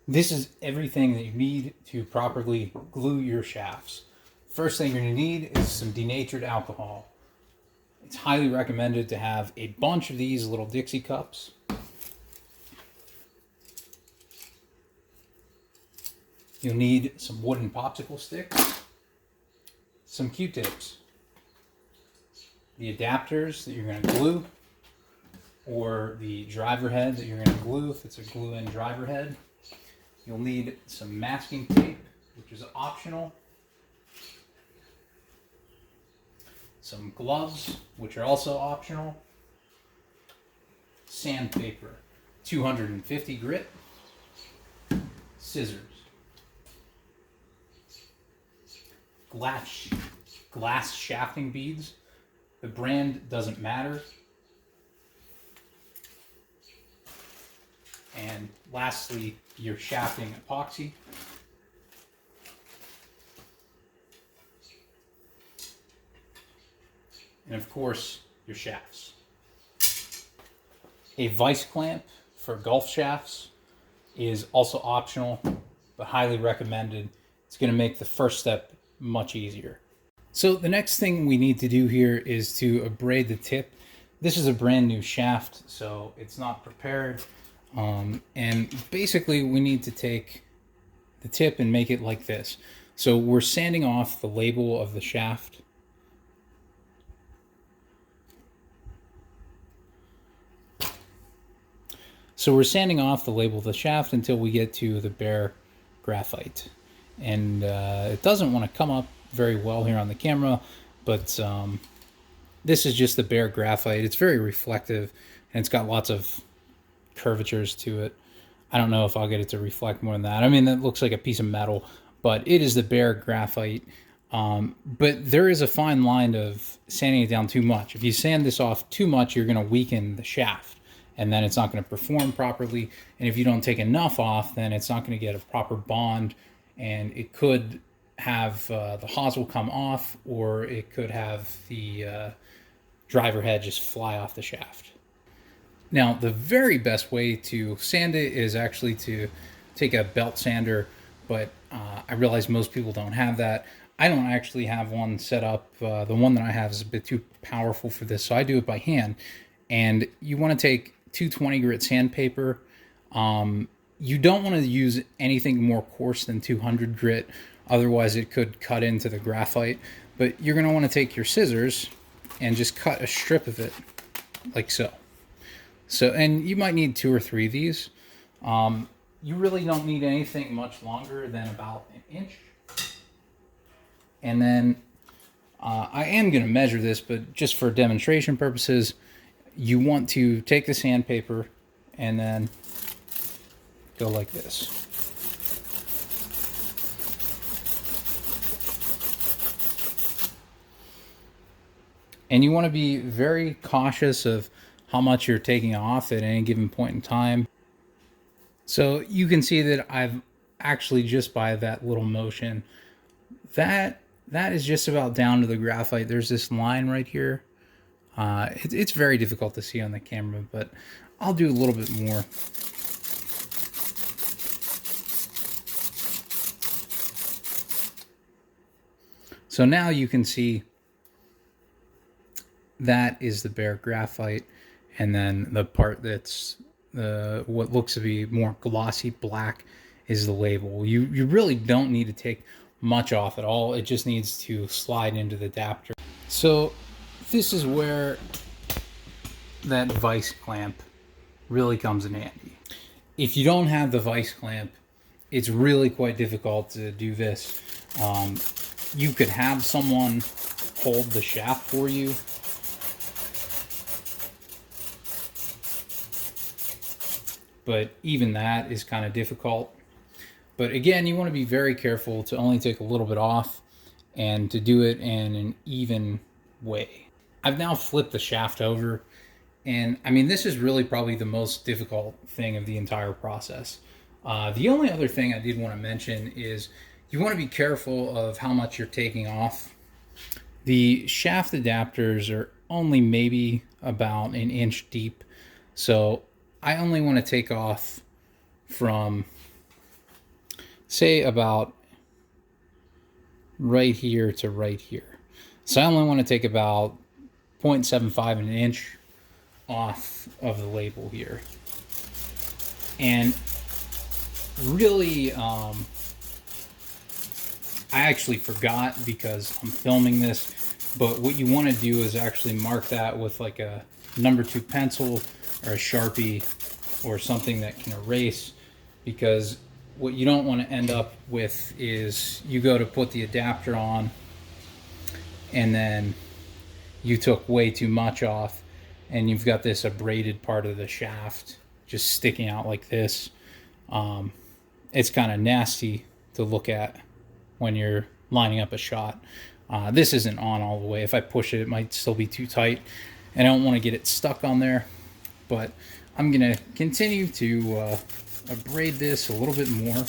This is everything that you need to properly glue your shafts. First thing you're going to need is some denatured alcohol. It's highly recommended to have a bunch of these little Dixie cups. You'll need some wooden popsicle sticks, some Q-tips, the adapters that you're going to glue, or the driver head that you're going to glue if it's a glue-in driver head. You'll need some masking tape, which is optional. Some gloves, which are also optional. Sandpaper, 250 grit. Scissors. Glass shafting beads. The brand doesn't matter. And lastly, your shafting epoxy. And of course, your shafts. A vice clamp for golf shafts is also optional, but highly recommended. It's going to make the first step much easier. So the next thing we need to do here is to abrade the tip. This is a brand new shaft, so it's not prepared. And basically we need to take the tip and make it like this. So we're sanding off the label of the shaft. So we're sanding off the label of the shaft until we get to the bare graphite. And it doesn't want to come up very well here on the camera, but this is just the bare graphite. It's very reflective, and it's got lots of curvatures to it. I don't know if I'll get it to reflect more than that. I mean, that looks like a piece of metal, but it is the bare graphite. But there is a fine line of sanding it down too much. If you sand this off too much, you're going to weaken the shaft, and then it's not going to perform properly. And if you don't take enough off, then it's not going to get a proper bond, and it could have the hosel come off, or it could have the driver head just fly off the shaft. Now, the very best way to sand it is actually to take a belt sander, but I realize most people don't have that. I don't actually have one set up. The one that I have is a bit too powerful for this, so I do it by hand. And you want to take 220 grit sandpaper. You don't want to use anything more coarse than 200 grit, otherwise it could cut into the graphite. But you're going to want to take your scissors and just cut a strip of it, like so. And you might need 2 or 3 of these. You really don't need anything much longer than about an inch. And then I am going to measure this, but just for demonstration purposes, you want to take the sandpaper and then go like this. And you want to be very cautious of how much you're taking off at any given point in time. So you can see that I've actually, just by that little motion, that is just about down to the graphite. There's this line right here. It's very difficult to see on the camera, but I'll do a little bit more. So now you can see that is the bare graphite, and then the part that's what looks to be more glossy black is the label. You really don't need to take much off at all. It just needs to slide into the adapter. So this is where that vice clamp really comes in handy. If you don't have the vice clamp, it's really quite difficult to do this. You could have someone hold the shaft for you. But even that is kind of difficult. But again, you want to be very careful to only take a little bit off and to do it in an even way. I've now flipped the shaft over, and I mean, this is really probably the most difficult thing of the entire process. The only other thing I did want to mention is you want to be careful of how much you're taking off. The shaft adapters are only maybe about an inch deep, so I only want to take off from say about right here to right here. So I only want to take about 0.75 an inch off of the label here. And really, I actually forgot because I'm filming this, but what you want to do is actually mark that with like a number 2 pencil or a Sharpie or something that can erase, because what you don't want to end up with is you go to put the adapter on and then you took way too much off and you've got this abraded part of the shaft just sticking out like this. It's kind of nasty to look at when you're lining up a shot. This isn't on all the way. If I push it, it might still be too tight, and I don't want to get it stuck on there. But I'm going to continue to abrade this a little bit more.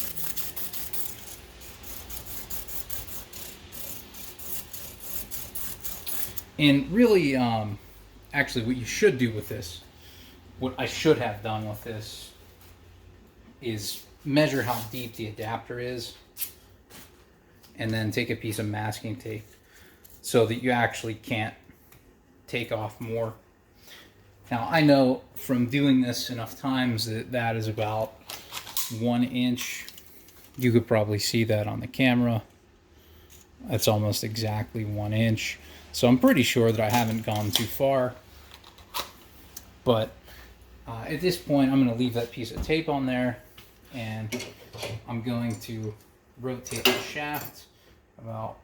And really, actually, what you should do with this, what I should have done with this, is measure how deep the adapter is, and then take a piece of masking tape so that you actually can't take off more. Now, I know from doing this enough times that that is about 1 inch. You could probably see that on the camera. That's almost exactly 1 inch. So I'm pretty sure that I haven't gone too far. But at this point, I'm going to leave that piece of tape on there, and I'm going to rotate the shaft about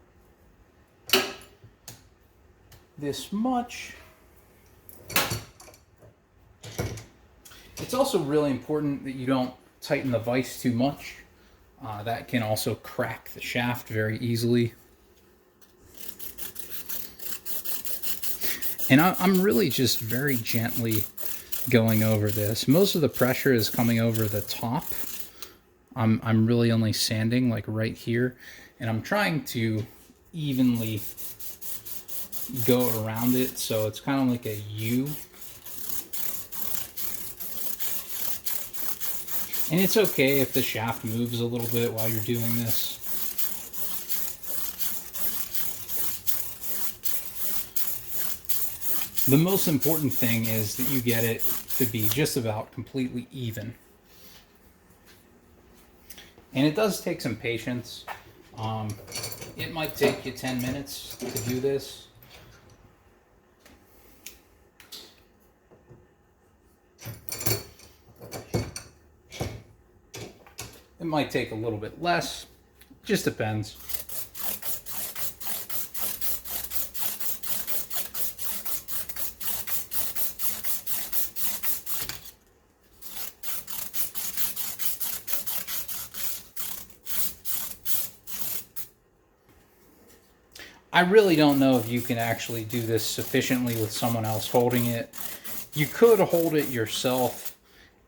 this much. It's also really important that you don't tighten the vise too much. That can also crack the shaft very easily. And I'm really just very gently going over this. Most of the pressure is coming over the top. I'm really only sanding like right here, and I'm trying to evenly go around it so it's kind of like a U. And it's okay if the shaft moves a little bit while you're doing this. The most important thing is that you get it to be just about completely even. And it does take some patience. It might take you 10 minutes to do this. It might take a little bit less. Just depends. I really don't know if you can actually do this sufficiently with someone else holding it. You could hold it yourself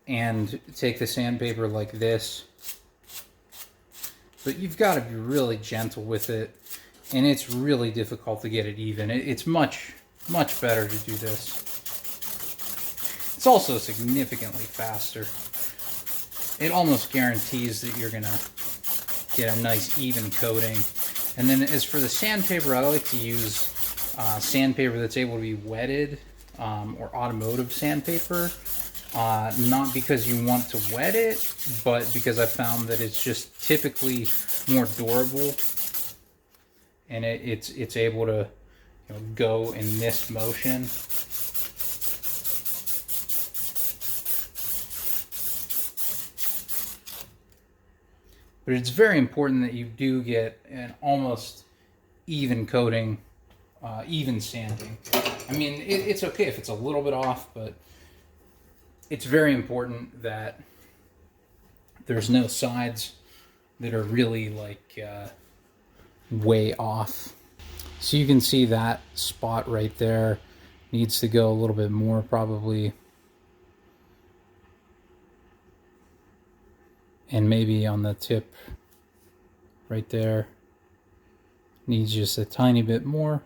and take the sandpaper like this, but you've got to be really gentle with it, and it's really difficult to get it even. It's much better to do this. It's also significantly faster. It almost guarantees that you're gonna get a nice even coating. And then as for the sandpaper, I like to use sandpaper that's able to be wetted, or automotive sandpaper. Not because you want to wet it, but because I found that it's just typically more durable, and it's able to, you know, go in this motion. But it's very important that you do get an almost even coating, even sanding. I mean, it's okay if it's a little bit off, but it's very important that there's no sides that are really like way off. So you can see that spot right there needs to go a little bit more, probably. And maybe on the tip right there needs just a tiny bit more.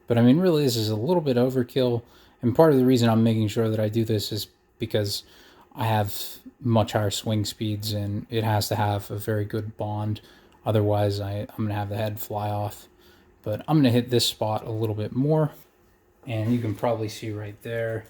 But I mean, really, this is a little bit overkill. And part of the reason I'm making sure that I do this is because I have much higher swing speeds, and it has to have a very good bond. Otherwise, I'm going to have the head fly off. But I'm going to hit this spot a little bit more, and you can probably see right there.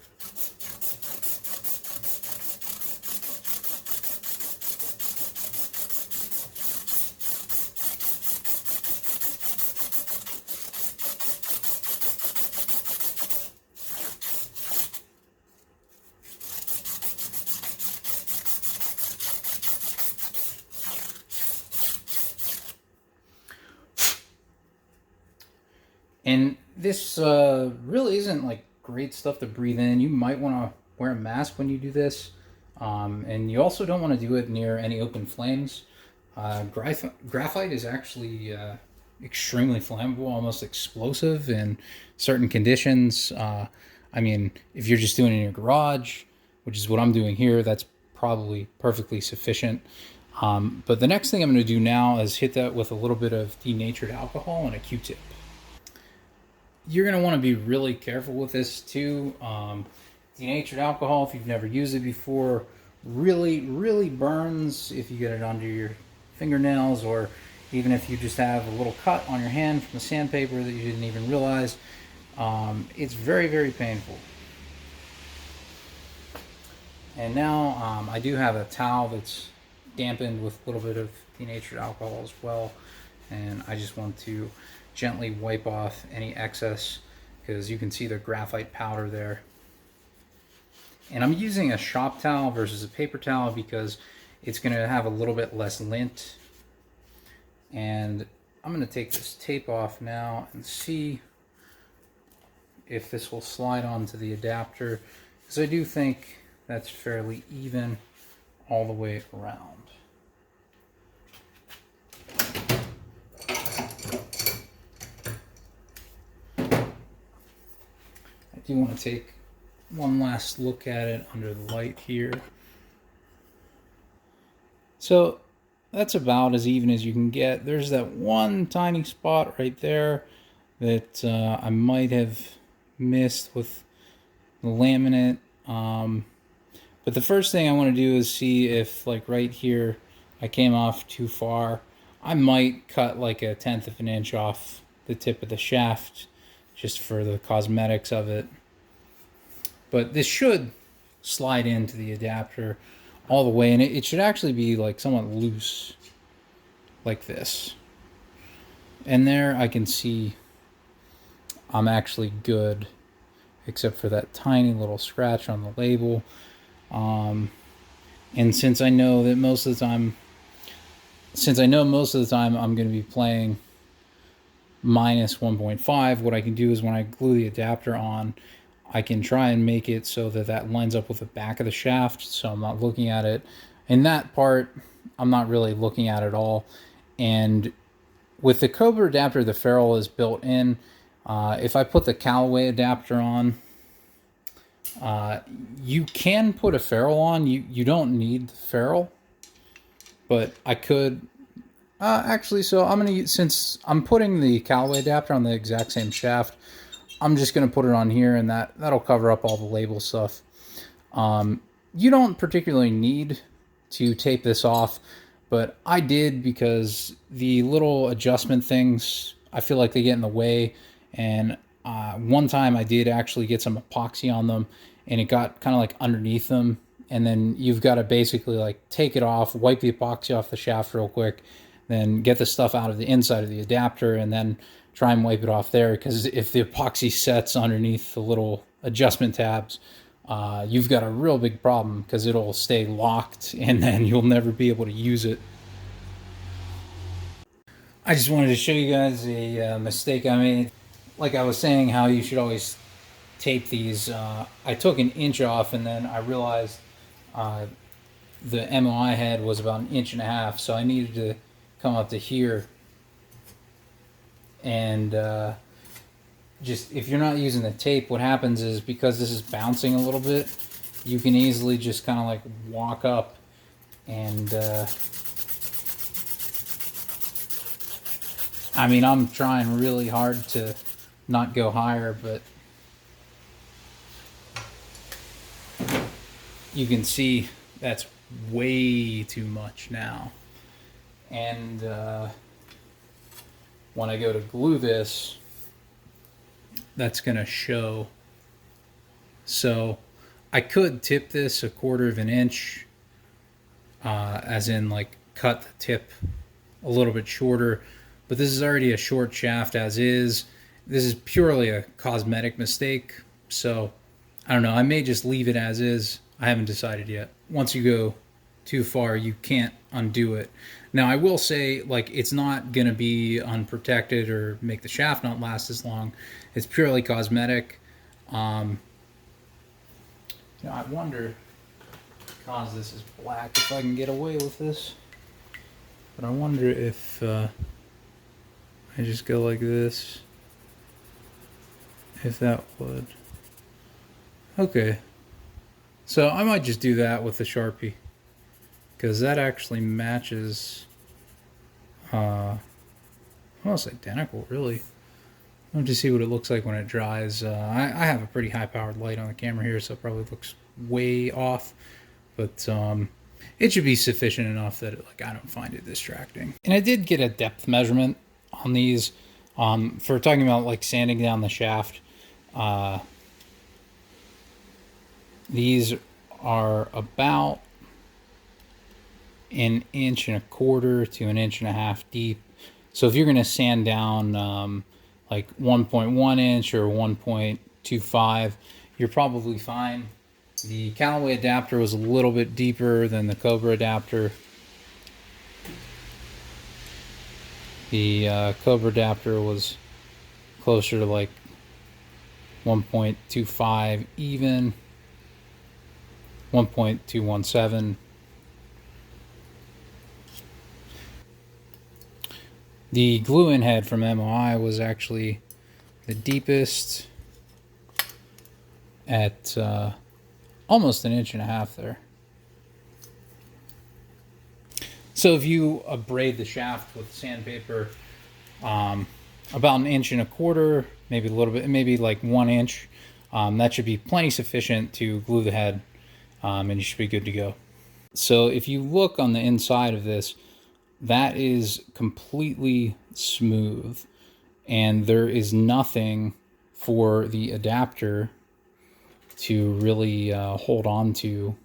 And this really isn't like great stuff to breathe in. You might want to wear a mask when you do this. And you also don't want to do it near any open flames. Graphite is actually extremely flammable, almost explosive in certain conditions. I mean, if you're just doing it in your garage, which is what I'm doing here, that's probably perfectly sufficient. But the next thing I'm going to do now is hit that with a little bit of denatured alcohol and a Q-tip. You're going to want to be really careful with this too. Denatured alcohol, if you've never used it before, really burns if you get it under your fingernails, or even if you just have a little cut on your hand from the sandpaper that you didn't even realize. It's very painful. And now I do have a towel that's dampened with a little bit of denatured alcohol as well, and I just want to gently wipe off any excess, because you can see the graphite powder there. And I'm using a shop towel versus a paper towel because it's going to have a little bit less lint. And I'm going to take this tape off now and see if this will slide onto the adapter, because I do think that's fairly even all the way around. I do want to take one last look at it under the light here. So that's about as even as you can get. There's that one tiny spot right there that I might have missed with the laminate. But the first thing I want to do is see if, like right here, I came off too far. I might cut like 1/10 of an inch off the tip of the shaft just for the cosmetics of it. But this should slide into the adapter all the way, and it should actually be like somewhat loose, like this. And there I can see I'm actually good, except for that tiny little scratch on the label. And since I know that most of the time, I'm going to be playing minus 1.5, what I can do is when I glue the adapter on, I can try and make it so that that lines up with the back of the shaft, so I'm not looking at it. And that part, I'm not really looking at at all. And with the Cobra adapter, the ferrule is built in. If I put the Callaway adapter on, you can put a ferrule on. You don't need the ferrule, but I could actually. So I'm gonna use, since I'm putting the Callaway adapter on the exact same shaft, I'm just gonna put it on here, and that'll cover up all the label stuff. You don't particularly need to tape this off, but I did because the little adjustment things, I feel like they get in the way. And one time I did actually get some epoxy on them, and it got kind of like underneath them. And then you've got to basically like take it off, wipe the epoxy off the shaft real quick, then get the stuff out of the inside of the adapter, and then try and wipe it off there. Because if the epoxy sets underneath the little adjustment tabs, you've got a real big problem, because it'll stay locked and then you'll never be able to use it. I just wanted to show you guys a mistake I made. Like I was saying, how you should always tape these. I took an inch off, and then I realized the MOI head was about 1.5 inches, so I needed to come up to here. And just, if you're not using the tape, what happens is, because this is bouncing a little bit, you can easily just kind of like walk up and I mean, I'm trying really hard to not go higher, but you can see that's way too much now. And when I go to glue this, that's going to show. So I could tip this 1/4 of an inch, as in like cut the tip a little bit shorter, but this is already a short shaft as is. This is purely a cosmetic mistake, so I don't know. I may just leave it as is. I haven't decided yet. Once you go too far, you can't undo it. Now, I will say, like, it's not going to be unprotected or make the shaft not last as long. It's purely cosmetic. I wonder, because this is black, if I can get away with this. But I wonder if I just go like this, if that would. Okay. So I might just do that with the Sharpie, because that actually matches almost identical, really. I want to see what it looks like when it dries. I have a pretty high-powered light on the camera here, so it probably looks way off, but it should be sufficient enough that I don't find it distracting. And I did get a depth measurement on these for talking about like sanding down the shaft. These are about 1.25 inches to 1.5 inches deep. So if you're going to sand down like 1.1 inch or 1.25, you're probably fine. The Callaway adapter was a little bit deeper than the Cobra adapter. The Cobra adapter was closer to like 1.25 even, 1.217. The glue-in head from MOI was actually the deepest at almost 1.5 inches there. So if you abrade the shaft with sandpaper about 1.25 inches, maybe a little bit, maybe like 1 inch, that should be plenty sufficient to glue the head, and you should be good to go. So if you look on the inside of this, that is completely smooth, and there is nothing for the adapter to really hold on to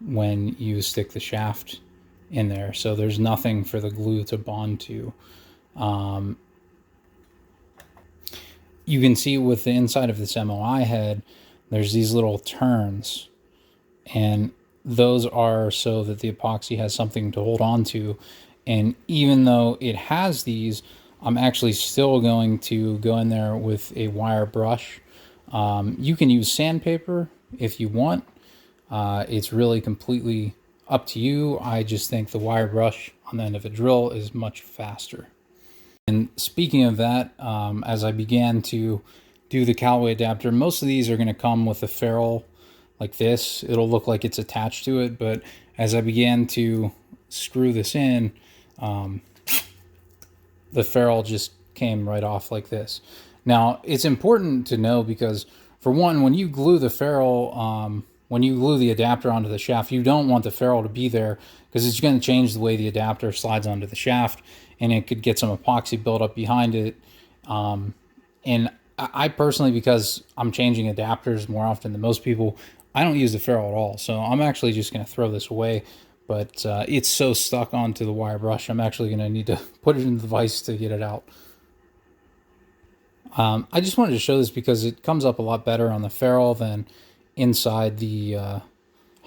when you stick the shaft in there. So there's nothing for the glue to bond to. You can see with the inside of this MOI head, there's these little turns, and those are so that the epoxy has something to hold on to. And even though it has these, I'm actually still going to go in there with a wire brush. You can use sandpaper if you want. It's really completely up to you. I just think the wire brush on the end of a drill is much faster. And speaking of that, as I began to do the Callaway adapter, most of these are going to come with a ferrule like this. It'll look like it's attached to it, but as I began to screw this in, the ferrule just came right off like this. Now, it's important to know because, for one, when you glue the ferrule, when you glue the adapter onto the shaft, you don't want the ferrule to be there because it's going to change the way the adapter slides onto the shaft, and it could get some epoxy buildup behind it. And I personally, because I'm changing adapters more often than most people, I don't use the ferrule at all. So I'm actually just going to throw this away. But it's so stuck onto the wire brush, I'm actually going to need to put it in the vise to get it out. I just wanted to show this because it comes up a lot better on the ferrule than inside the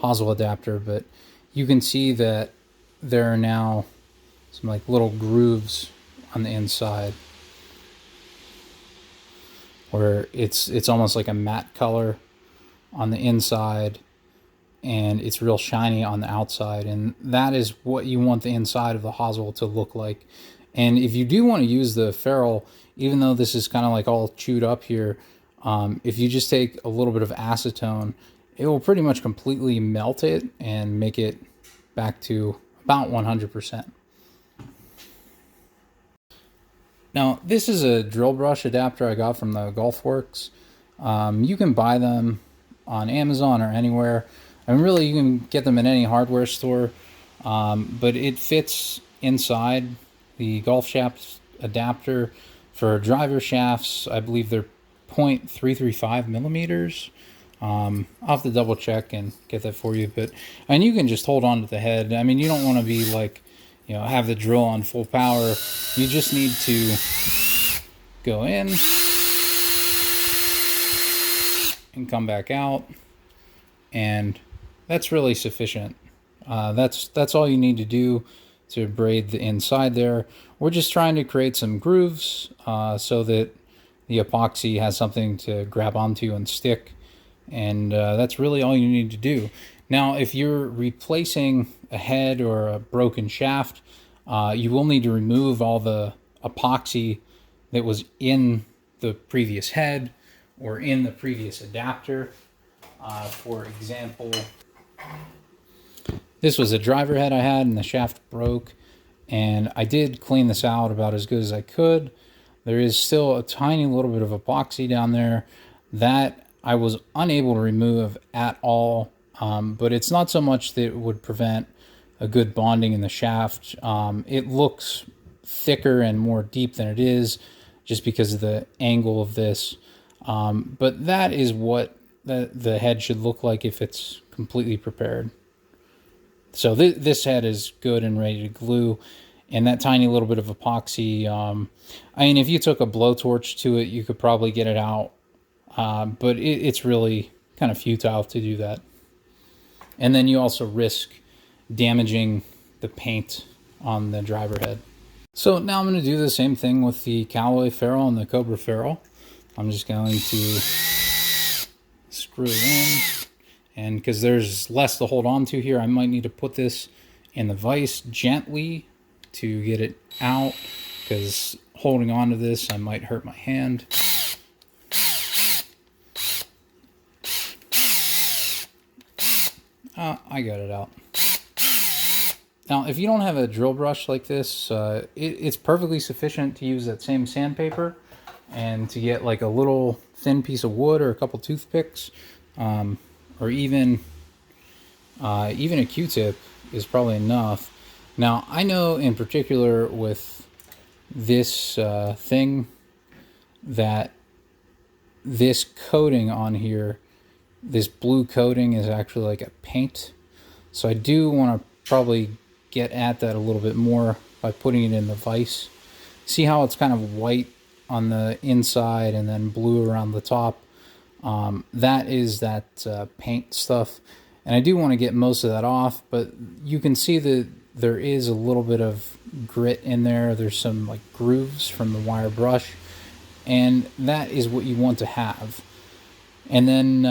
Hosel adapter. But you can see that there are now some like little grooves on the inside where it's almost like a matte color on the inside, and it's real shiny on the outside, and that is what you want the inside of the Hosel to look like. And if you do want to use the ferrule, even though this is kind of like all chewed up here, if you just take a little bit of acetone, it will pretty much completely melt it and make it back to about 100%. Now, this is a drill brush adapter I got from the Golf Works. You can buy them on Amazon or anywhere. And really, you can get them in any hardware store. But it fits inside the golf shaft adapter for driver shafts. I believe they're 0.335 millimeters. I'll have to double check and get that for you. And you can just hold on to the head. I mean, you don't want to be like, have the drill on full power. You just need to go in and come back out, and that's really sufficient. That's all you need to do to braid the inside there. We're just trying to create some grooves so that the epoxy has something to grab onto and stick, and that's really all you need to do. Now, if you're replacing a head or a broken shaft, you will need to remove all the epoxy that was in the previous head or in the previous adapter. For example, this was a driver head I had and the shaft broke, and I did clean this out about as good as I could. There is still a tiny little bit of epoxy down there that I was unable to remove at all, but it's not so much that it would prevent a good bonding in the shaft. It looks thicker and more deep than it is just because of the angle of this. But that is what the head should look like if it's completely prepared. So this head is good and ready to glue, and that tiny little bit of epoxy, I mean, if you took a blowtorch to it, you could probably get it out, but it's really kind of futile to do that. And then you also risk damaging the paint on the driver head. So now I'm going to do the same thing with the Callaway ferrule and the Cobra ferrule. I'm just going to screw it in, and because there's less to hold on to here, I might need to put this in the vise gently to get it out, because holding on to this, I might hurt my hand. I got it out. Now, if you don't have a drill brush like this, it's perfectly sufficient to use that same sandpaper and to get like a little thin piece of wood or a couple toothpicks, or even a Q-tip is probably enough. Now, I know in particular with this thing that this coating on here, this blue coating, is actually like a paint. So I do want to probably get at that a little bit more by putting it in the vise. See how it's kind of white on the inside and then blue around the top? That is that paint stuff. And I do want to get most of that off, but you can see that there is a little bit of grit in there. There's some like grooves from the wire brush, and that is what you want to have. And then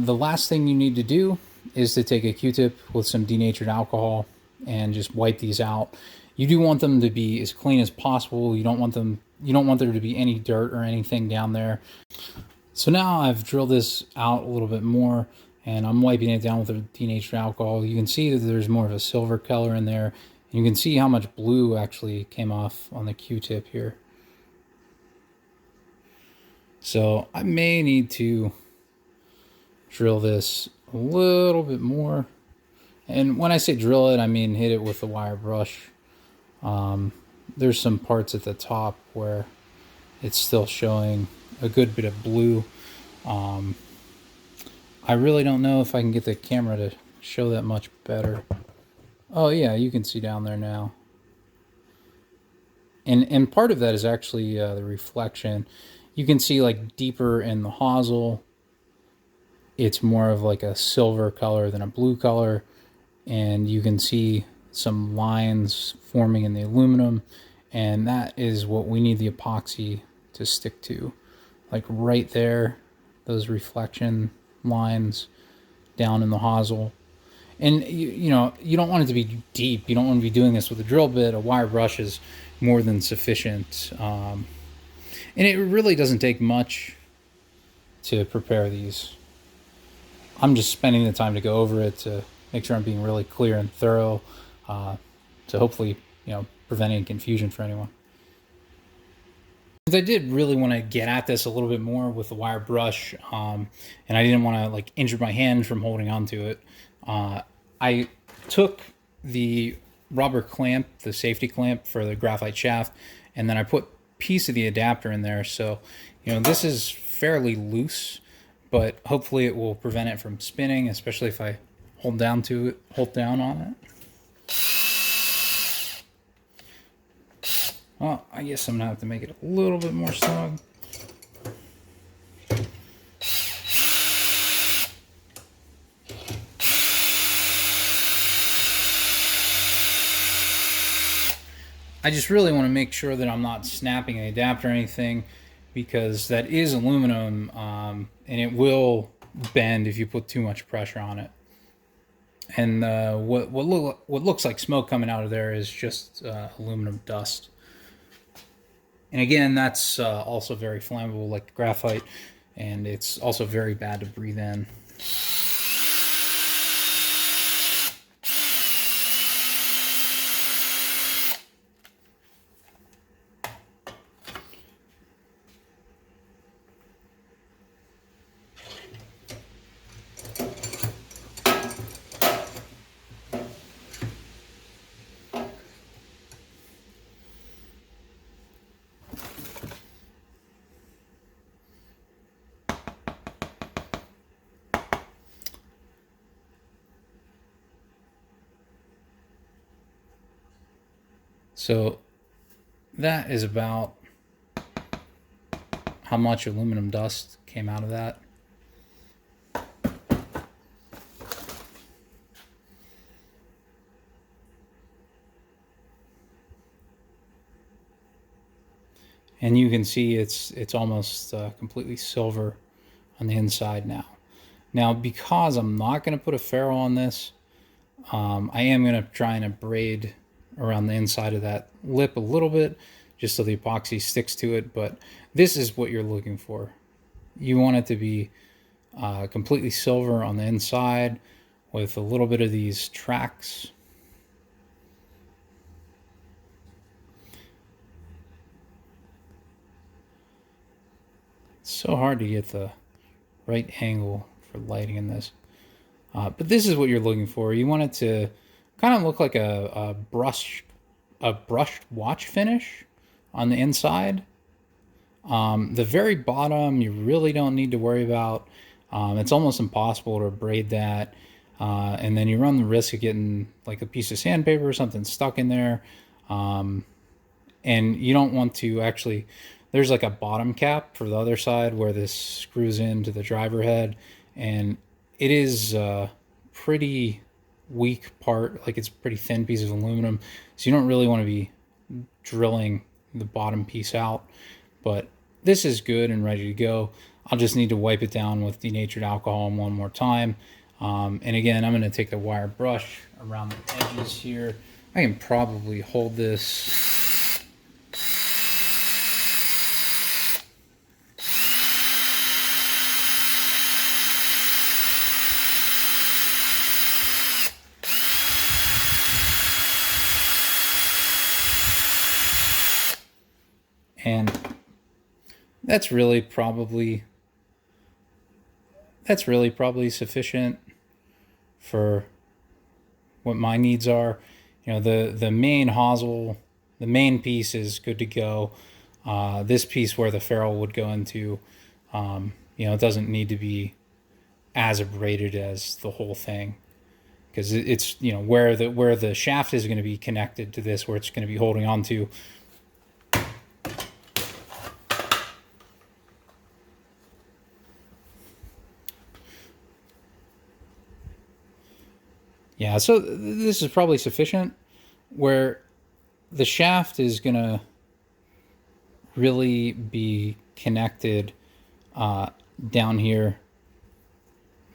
the last thing you need to do is to take a Q-tip with some denatured alcohol and just wipe these out. You do want them to be as clean as possible. You don't want there to be any dirt or anything down there. So now I've drilled this out a little bit more, and I'm wiping it down with the denatured alcohol. You can see that there's more of a silver color in there. And you can see how much blue actually came off on the Q-tip here. So I may need to drill this a little bit more. And when I say drill it, I mean hit it with the wire brush. There's some parts at the top where it's still showing a good bit of blue. I really don't know if I can get the camera to show that much better. Oh yeah, you can see down there now. And part of that is actually the reflection. You can see like deeper in the hosel, it's more of like a silver color than a blue color. And you can see some lines forming in the aluminum, and that is what we need the epoxy to stick to. Like right there, those reflection lines down in the hosel. And you know, you don't want it to be deep. You don't want to be doing this with a drill bit. A wire brush is more than sufficient. And it really doesn't take much to prepare these. I'm just spending the time to go over it to make sure I'm being really clear and thorough, to hopefully, prevent any confusion for anyone. Because I did really want to get at this a little bit more with the wire brush, and I didn't want to like injure my hand from holding onto it. I took the rubber clamp, the safety clamp for the graphite shaft, and then I put a piece of the adapter in there. So, this is fairly loose, but hopefully it will prevent it from spinning, especially if I hold down on it. Well, I guess I'm gonna have to make it a little bit more snug. I just really want to make sure that I'm not snapping an adapter or anything, because that is aluminum, and it will bend if you put too much pressure on it. And what looks like smoke coming out of there is just aluminum dust. And again, that's also very flammable, like graphite, and it's also very bad to breathe in. So that is about how much aluminum dust came out of that. And you can see it's almost completely silver on the inside now. Now, because I'm not going to put a ferrule on this, I am going to try and abrade around the inside of that lip a little bit, just so the epoxy sticks to it. But this is what you're looking for. You want it to be completely silver on the inside with a little bit of these tracks. It's so hard to get the right angle for lighting in this. But this is what you're looking for. You want it to kind of look like a brushed watch finish on the inside. The very bottom, you really don't need to worry about. It's almost impossible to braid that. And then you run the risk of getting like a piece of sandpaper or something stuck in there. And you don't want to actually, there's like a bottom cap for the other side where this screws into the driver head. And it is a pretty weak part, like it's a pretty thin piece of aluminum. So you don't really want to be drilling the bottom piece out. But this is good and ready to go. I'll just need to wipe it down with denatured alcohol one more time. And again, I'm going to take the wire brush around the edges here. I can probably hold this. And that's really probably sufficient for what my needs are. The main hosel, the main piece is good to go. This piece where the ferrule would go into, it doesn't need to be as abraded as the whole thing, because it's where the shaft is going to be connected to this, where it's going to be holding on to. Yeah, so this is probably sufficient. Where the shaft is going to really be connected down here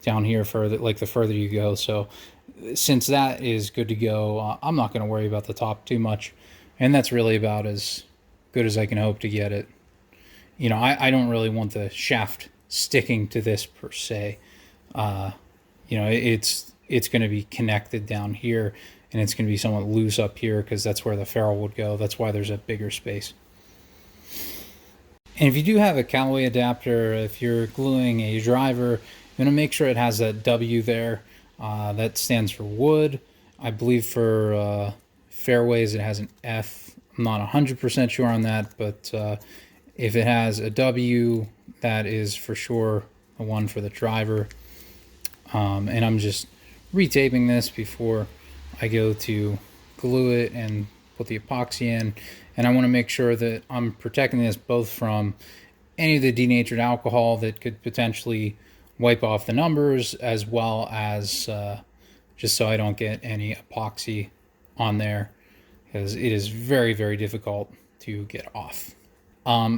further, like the further you go. So since that is good to go, I'm not going to worry about the top too much. And that's really about as good as I can hope to get it. I don't really want the shaft sticking to this per se. It's going to be connected down here, and it's going to be somewhat loose up here because that's where the ferrule would go. That's why there's a bigger space. And if you do have a Callaway adapter, if you're gluing a driver, you want to make sure it has that W there. That stands for wood. I believe for fairways it has an F. I'm not 100% sure on that, but if it has a W, that is for sure the one for the driver. And I'm just retaping this before I go to glue it and put the epoxy in. And I want to make sure that I'm protecting this both from any of the denatured alcohol that could potentially wipe off the numbers, as well as just so I don't get any epoxy on there, because it is very, very difficult to get off.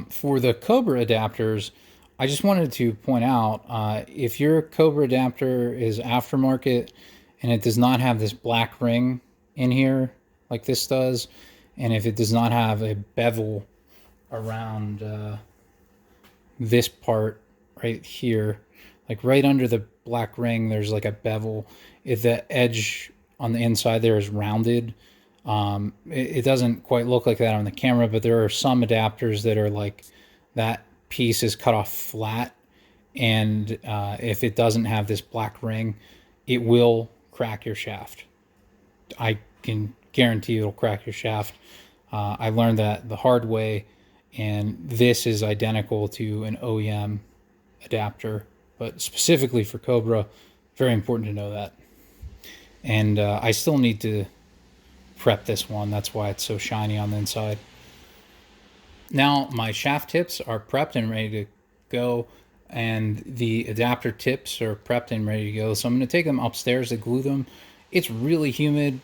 For the Cobra adapters, I just wanted to point out, if your Cobra adapter is aftermarket and it does not have this black ring in here like this does, and if it does not have a bevel around this part right here, like right under the black ring, there's like a bevel. If the edge on the inside there is rounded, it doesn't quite look like that on the camera, but there are some adapters that are like that piece is cut off flat, and if it doesn't have this black ring, it will crack your shaft. I can guarantee it'll crack your shaft. I learned that the hard way, and this is identical to an OEM adapter, but specifically for Cobra, very important to know that. And I still need to prep this one. That's why it's so shiny on the inside. Now my shaft tips are prepped and ready to go, and the adapter tips are prepped and ready to go. So I'm going to take them upstairs to glue them. It's really humid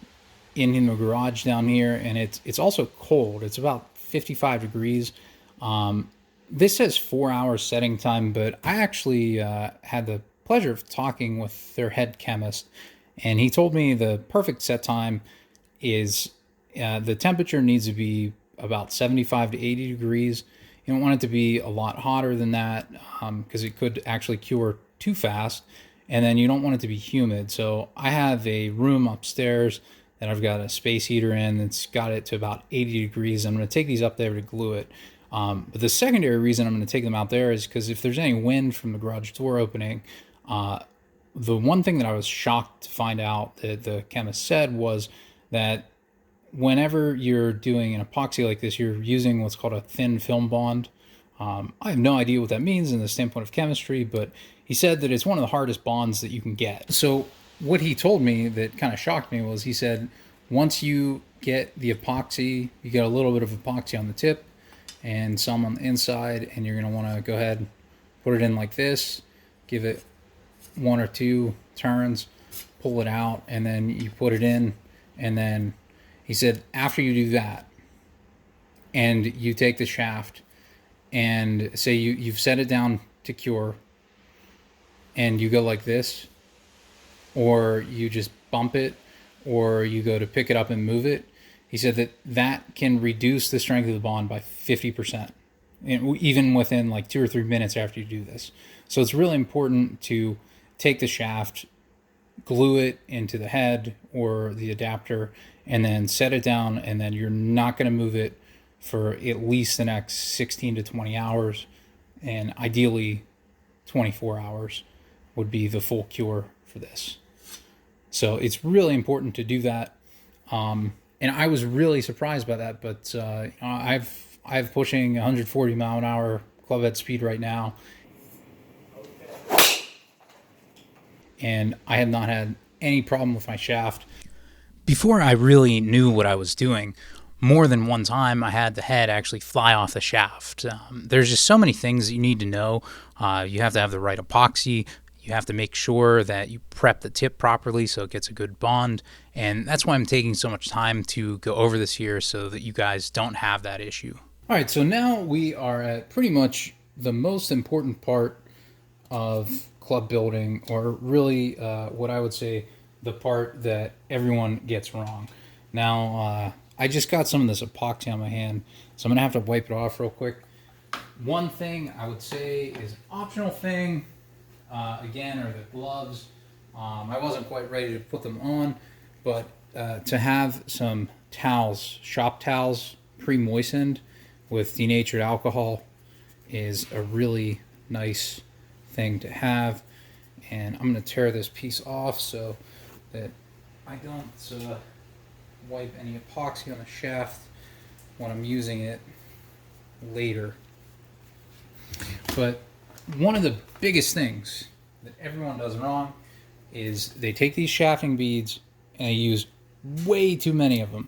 in the garage down here, and it's also cold. It's about 55 degrees. This says 4 hours setting time, but I actually had the pleasure of talking with their head chemist, and he told me the perfect set time is the temperature needs to be about 75 to 80 degrees. You don't want it to be a lot hotter than that, because it could actually cure too fast. And then you don't want it to be humid. So I have a room upstairs that I've got a space heater in that's got it to about 80 degrees. I'm going to take these up there to glue it. But the secondary reason I'm going to take them out there is because if there's any wind from the garage door opening, the one thing that I was shocked to find out that the chemist said was that whenever you're doing an epoxy like this, you're using what's called a thin film bond. I have no idea what that means in the standpoint of chemistry, but he said that it's one of the hardest bonds that you can get. So what he told me that kind of shocked me was he said, once you get the epoxy, you get a little bit of epoxy on the tip and some on the inside, and you're going to want to go ahead and put it in like this, give it 1 or 2 turns, pull it out, and then you put it in. And then he said, after you do that, and you take the shaft and say you've set it down to cure, and you go like this, or you just bump it, or you go to pick it up and move it, he said that that can reduce the strength of the bond by 50%, even within like 2 or 3 minutes after you do this. So it's really important to take the shaft, glue it into the head or the adapter, and then set it down, and then you're not going to move it for at least the next 16 to 20 hours, and ideally 24 hours would be the full cure for this. So it's really important to do that. And I was really surprised by that, but I've pushing 140 mile an hour club head speed right now, and I have not had any problem with my shaft. Before I really knew what I was doing, more than one time I had the head actually fly off the shaft. There's just so many things that you need to know. You have to have the right epoxy. You have to make sure that you prep the tip properly so it gets a good bond. And that's why I'm taking so much time to go over this here, so that you guys don't have that issue. All right, so now we are at pretty much the most important part of club building, or really what I would say the part that everyone gets wrong. Now, I just got some of this epoxy on my hand, so I'm going to have to wipe it off real quick. One thing I would say is optional thing, again, are the gloves. I wasn't quite ready to put them on, but to have some towels, shop towels, pre-moistened with denatured alcohol, is a really nice thing to have. And I'm going to tear this piece off so that I don't wipe any epoxy on the shaft when I'm using it later. But one of the biggest things that everyone does wrong is they take these shafting beads and they use way too many of them.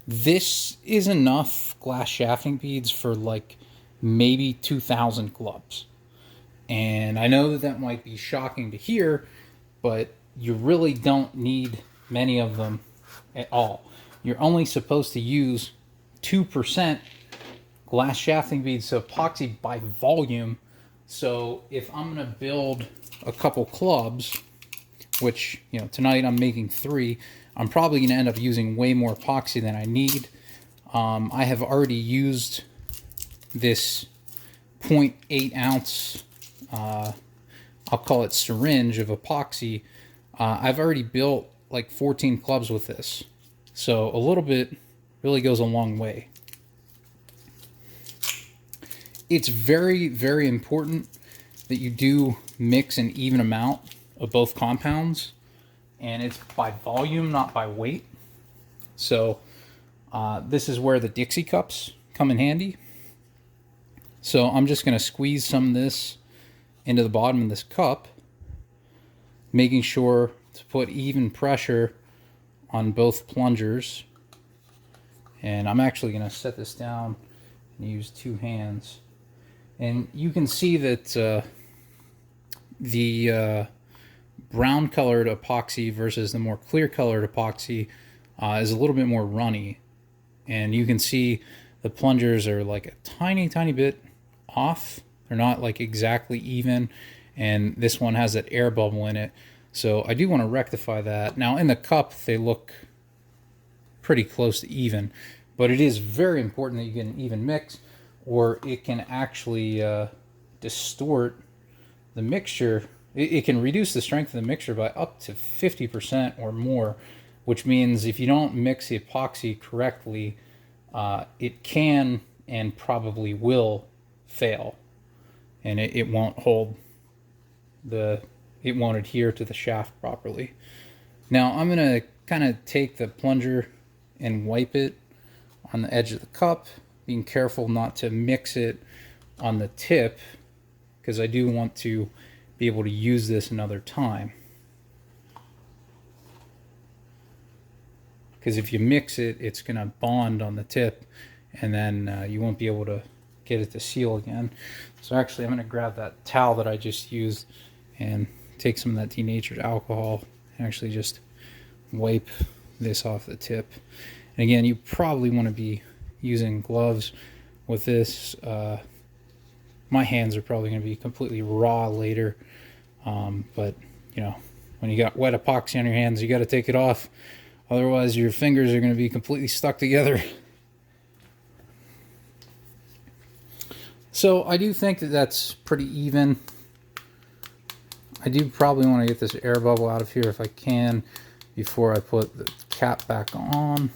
This is enough glass shafting beads for like maybe 2,000 gloves. And I know that that might be shocking to hear, but you really don't need many of them at all. You're only supposed to use 2% glass shafting beads to epoxy by volume. So if I'm going to build a couple clubs, which, you know, tonight I'm making 3, I'm probably going to end up using way more epoxy than I need. I have already used this 0.8 ounce, I'll call it syringe of epoxy. I've already built like 14 clubs with this. So a little bit really goes a long way. It's very, very important that you do mix an even amount of both compounds, and it's by volume, not by weight. So this is where the Dixie cups come in handy. So I'm just going to squeeze some of this into the bottom of this cup, making sure to put even pressure on both plungers. And I'm actually going to set this down and use 2 hands. And you can see that the brown colored epoxy versus the more clear colored epoxy is a little bit more runny. And you can see the plungers are like a tiny, tiny bit off. They're not like exactly even. And this one has that air bubble in it. So I do want to rectify that. Now in the cup, they look pretty close to even. But it is very important that you get an even mix, or it can actually distort the mixture. It can reduce the strength of the mixture by up to 50% or more, which means if you don't mix the epoxy correctly, it can and probably will fail, and it won't hold it won't adhere to the shaft properly. Now I'm going to kind of take the plunger and wipe it on the edge of the cup, being careful not to mix it on the tip, because I do want to be able to use this another time. Because if you mix it, it's going to bond on the tip, and then you won't be able to get it to seal again. So actually I'm going to grab that towel that I just used and take some of that denatured alcohol and actually just wipe this off the tip. And again, you probably want to be using gloves with this. My hands are probably going to be completely raw later, but you know, when you got wet epoxy on your hands, you got to take it off, otherwise your fingers are going to be completely stuck together. So I do think that that's pretty even. I do probably want to get this air bubble out of here if I can before I put the cap back on.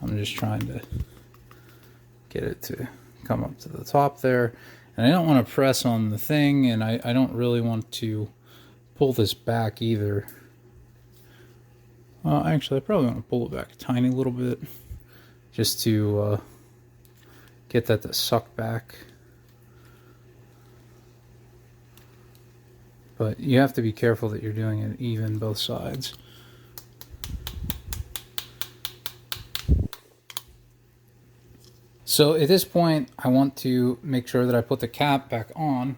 I'm just trying to get it to come up to the top there. And I don't want to press on the thing, and I don't really want to pull this back either. Well, actually, I probably want to pull it back a tiny little bit just to get that to suck back. But you have to be careful that you're doing it even both sides. So at this point, I want to make sure that I put the cap back on,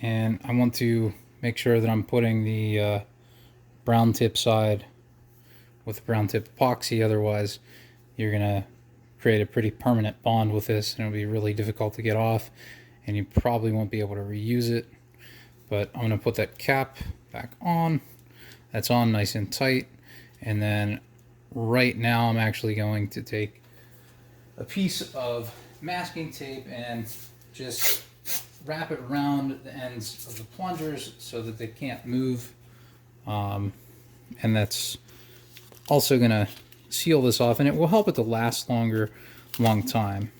and I want to make sure that I'm putting the brown tip side with the brown tip epoxy. Otherwise, you're going to create a pretty permanent bond with this, and it'll be really difficult to get off, and you probably won't be able to reuse it. But I'm going to put that cap back on. That's on nice and tight. And then right now I'm actually going to take a piece of masking tape and just wrap it around the ends of the plungers so that they can't move. And that's also going to seal this off, and it will help it to last longer long time.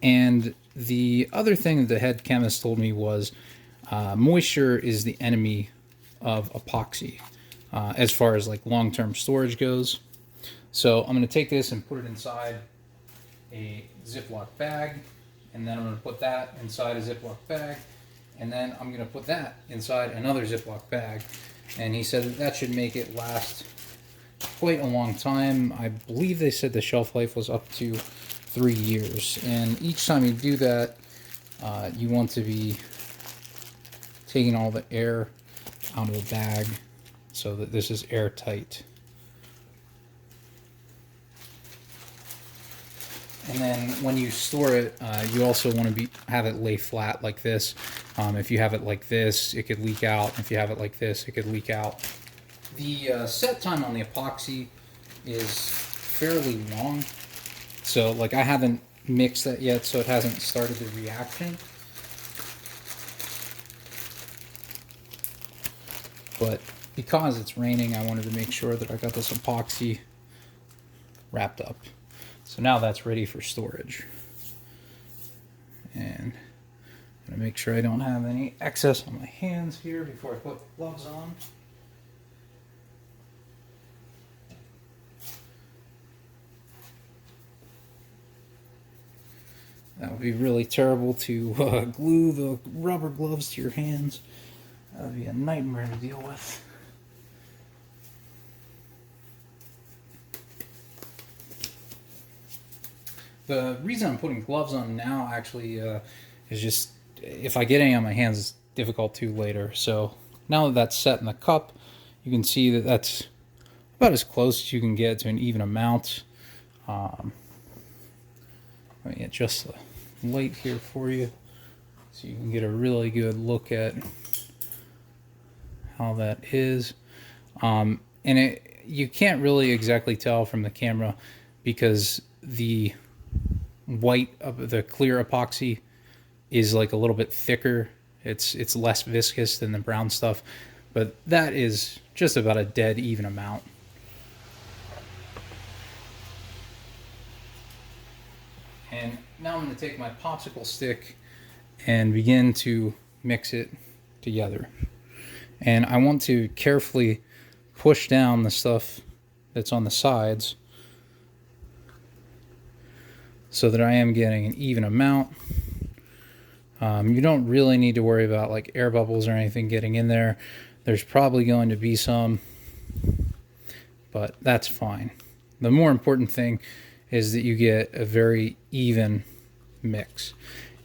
And the other thing that the head chemist told me was moisture is the enemy of epoxy as far as like long-term storage goes. So I'm going to take this and put it inside a Ziploc bag, and then I'm going to put that inside a Ziploc bag, and then I'm going to put that inside another Ziploc bag. And he said that that should make it last quite a long time. I believe they said the shelf life was up to 3 years. And each time you do that, you want to be taking all the air out of the bag so that this is airtight. And then when you store it, you also want to have it lay flat like this. If you have it like this, it could leak out. If you have it like this, it could leak out. The set time on the epoxy is fairly long. So like I haven't mixed that yet, so it hasn't started the reaction. But because it's raining, I wanted to make sure that I got this epoxy wrapped up. So now that's ready for storage. And I'm gonna make sure I don't have any excess on my hands here before I put gloves on. That would be really terrible to glue the rubber gloves to your hands. That would be a nightmare to deal with. The reason I'm putting gloves on now actually is just if I get any on my hands, it's difficult to later. So now that that's set in the cup, you can see that that's about as close as you can get to an even amount. Let me adjust the light here for you so you can get a really good look at how that is. And you can't really exactly tell from the camera because the white of the clear epoxy is like a little bit thicker. It's less viscous than the brown stuff, but that is just about a dead even amount. And now I'm going to take my popsicle stick and begin to mix it together. And I want to carefully push down the stuff that's on the sides so that I am getting an even amount. You don't really need to worry about like air bubbles or anything getting in there. There's probably going to be some, but that's fine. The more important thing is that you get a very even mix.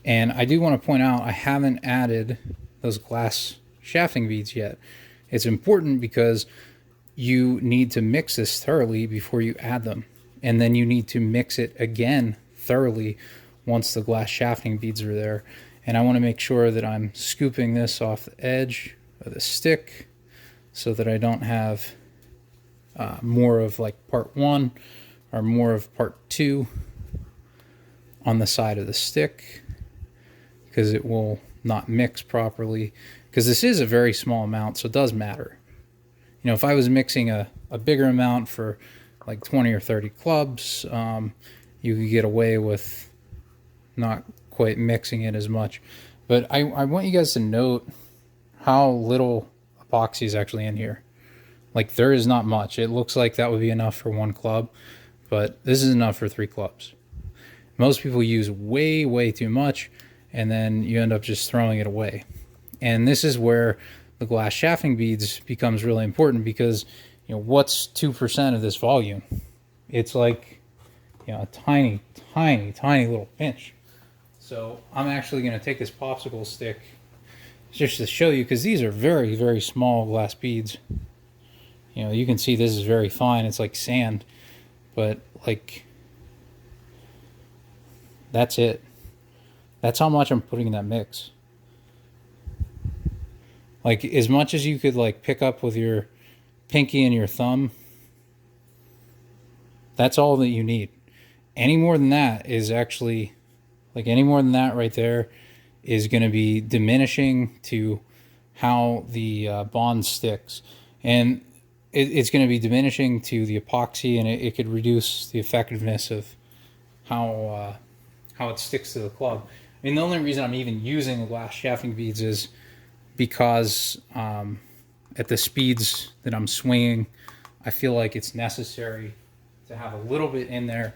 And I do want to point out I haven't added those glass shafting beads yet. It's important because you need to mix this thoroughly before you add them. And then you need to mix it again thoroughly once the glass shafting beads are there. And I want to make sure that I'm scooping this off the edge of the stick so that I don't have more of like part 1 or more of part 2 on the side of the stick, because it will not mix properly, because this is a very small amount, so it does matter. You know, if I was mixing a bigger amount for like 20 or 30 clubs, you could get away with not quite mixing it as much. But I want you guys to note how little epoxy is actually in here. Like, there is not much. It looks like that would be enough for 1 club, but this is enough for 3 clubs. Most people use way too much, and then you end up just throwing it away. And this is where the glass shafting beads becomes really important, because, you know, what's 2% of this volume? It's like, you know, a tiny little pinch. So I'm actually going to take this popsicle stick just to show you, because these are very small glass beads. You know, you can see this is very fine. It's like sand, but like, that's it. That's how much I'm putting in that mix. Like, as much as you could like pick up with your pinky and your thumb, that's all that you need. Any more than that is actually, like, any more than that right there is going to be diminishing to how the bond sticks. And it's going to be diminishing to the epoxy, and it could reduce the effectiveness of how it sticks to the club. I mean, the only reason I'm even using the glass shafting beads is because at the speeds that I'm swinging, I feel like it's necessary to have a little bit in there,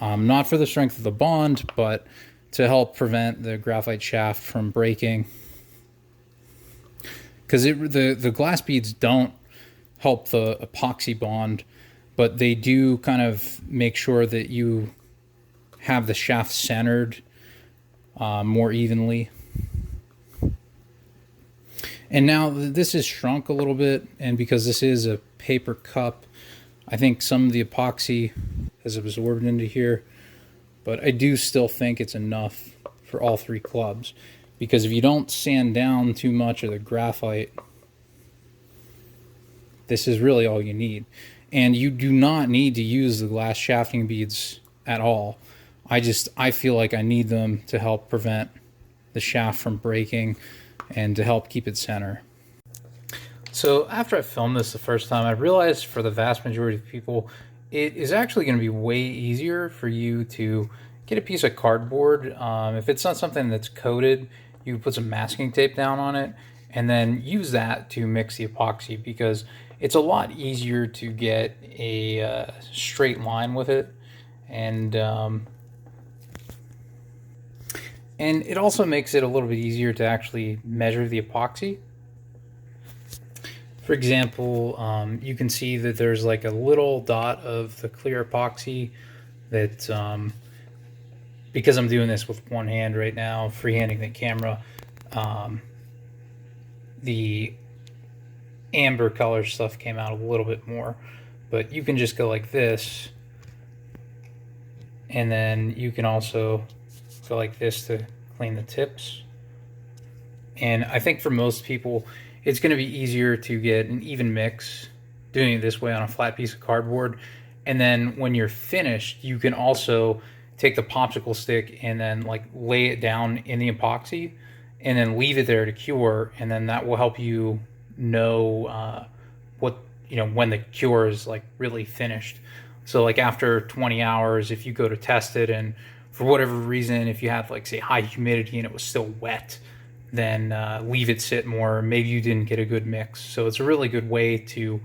not for the strength of the bond, but to help prevent the graphite shaft from breaking. Because the glass beads don't help the epoxy bond, but they do kind of make sure that you have the shaft centered more evenly. And now this is shrunk a little bit, and because this is a paper cup, I think some of the epoxy has absorbed into here, but I do still think it's enough for all three clubs, because if you don't sand down too much of the graphite, this is really all you need. And you do not need to use the glass shafting beads at all. I feel like I need them to help prevent the shaft from breaking and to help keep it center. So after I filmed this the first time, I realized for the vast majority of people, it is actually going to be way easier for you to get a piece of cardboard. If it's not something that's coated, you put some masking tape down on it and then use that to mix the epoxy, because it's a lot easier to get a straight line with it. And it also makes it a little bit easier to actually measure the epoxy. For example, you can see that there's like a little dot of the clear epoxy that, because I'm doing this with one hand right now, freehanding the camera, the amber color stuff came out a little bit more. But you can just go like this, and then you can also go like this to clean the tips. And I think for most people, it's going to be easier to get an even mix doing it this way on a flat piece of cardboard. And then when you're finished, you can also take the popsicle stick and then like lay it down in the epoxy and then leave it there to cure. And then that will help you know when the cure is like really finished. So like after 20 hours, if you go to test it and for whatever reason, if you have like say high humidity and it was still wet, then leave it sit more. Maybe you didn't get a good mix. So it's a really good way to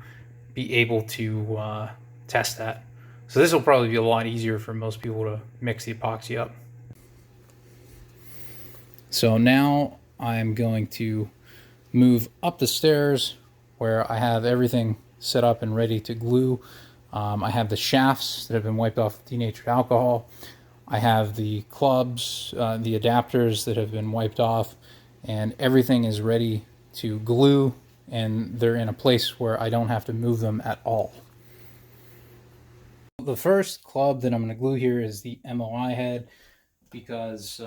be able to test that. So this will probably be a lot easier for most people to mix the epoxy up. So now I'm going to move up the stairs where I have everything set up and ready to glue. I have the shafts that have been wiped off with denatured alcohol. I have the clubs, the adapters that have been wiped off, and everything is ready to glue, and they're in a place where I don't have to move them at all. The first club that I'm going to glue here is the MOI head, because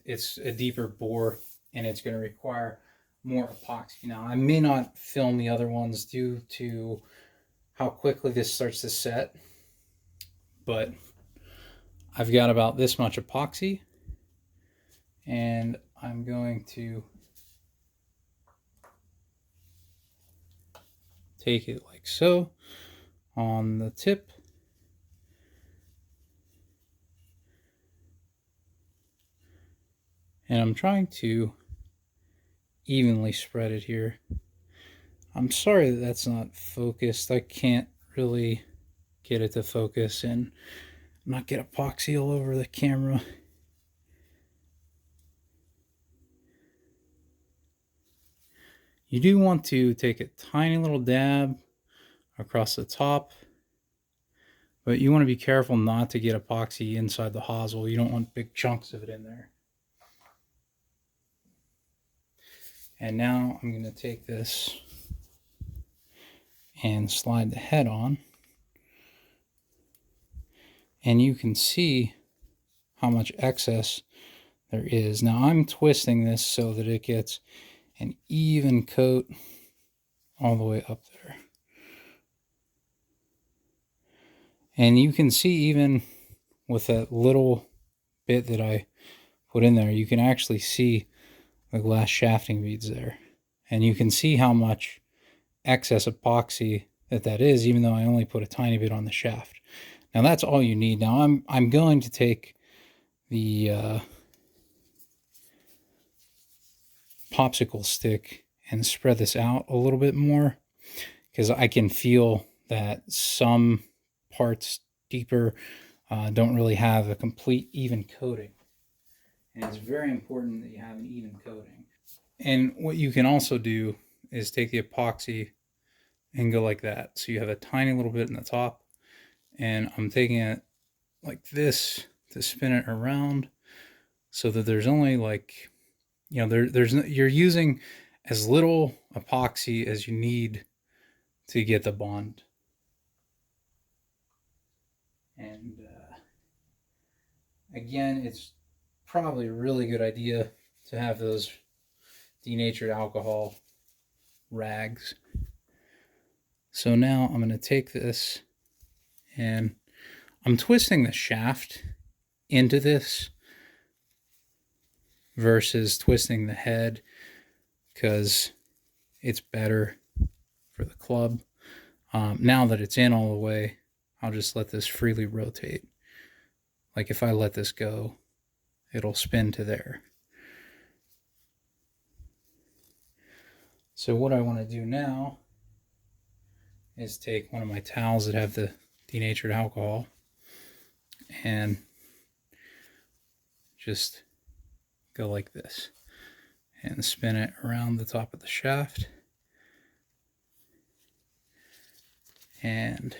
it's a deeper bore and it's going to require more epoxy. Now, I may not film the other ones due to how quickly this starts to set, but I've got about this much epoxy, and I'm going to take it like so on the tip. And I'm trying to evenly spread it here. I'm sorry that that's not focused. I can't really get it to focus and not get epoxy all over the camera. You do want to take a tiny little dab across the top, but you want to be careful not to get epoxy inside the hosel. You don't want big chunks of it in there. And now I'm going to take this and slide the head on. And you can see how much excess there is. Now I'm twisting this so that it gets an even coat all the way up there. And you can see even with that little bit that I put in there, you can actually see the glass shafting beads there. And you can see how much excess epoxy that is, even though I only put a tiny bit on the shaft. Now that's all you need. Now I'm going to take the popsicle stick and spread this out a little bit more, because I can feel that some parts deeper don't really have a complete even coating. And it's very important that you have an even coating. And what you can also do is take the epoxy and go like that. So you have a tiny little bit in the top, and I'm taking it like this to spin it around so that there's only like, you're using as little epoxy as you need to get the bond. And again, it's probably a really good idea to have those denatured alcohol rags. So now I'm going to take this, and I'm twisting the shaft into this versus twisting the head, because it's better for the club. Now that it's in all the way, I'll just let this freely rotate. Like if I let this go, it'll spin to there. So what I want to do now is take one of my towels that have the denatured alcohol and just go like this and spin it around the top of the shaft. And